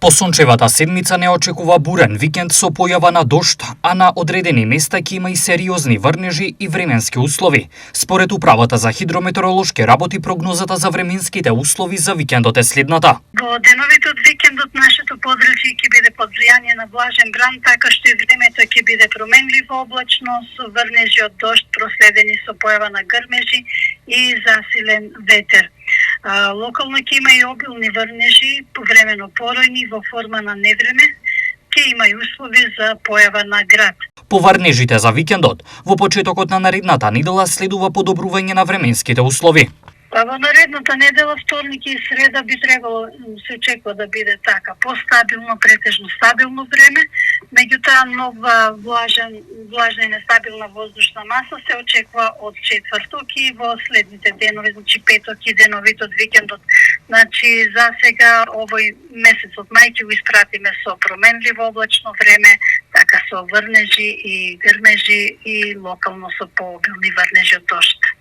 По сончевата седмица не очекува бурен викенд со појава на дожд, а на одредени места ќе има и сериозни врнежи и временски услови. Според Управата за хидрометеоролошки работи, прогнозата за временските услови за викендот е следната. Во деновите од викендот нашето подрачје ќе биде под влијание на влажен грам, така што и времето ќе биде променливо облачно со врнежи од дожд проследени со појава на грмежи и засилен ветер. Локално ќе има и обилни врнежи, повремено поројни во форма на невреме, ќе има и услови за појава на град. По врнежите за викендот, во почетокот на наредната недела следува подобрување на временските услови. Во наредната недела, вторник и среда би требало се очекува да биде така постабилно, претежно стабилно време, меѓутоа нова влажна и нестабилна воздушна маса се очекува од четврток и во следните денови, значи петок и деновите од викендот. Значи за сега овој месец од мај ќе го испратиме со променливо облачно време, така со врнежи и грмежи и локално со пообилни врнежи од дожд.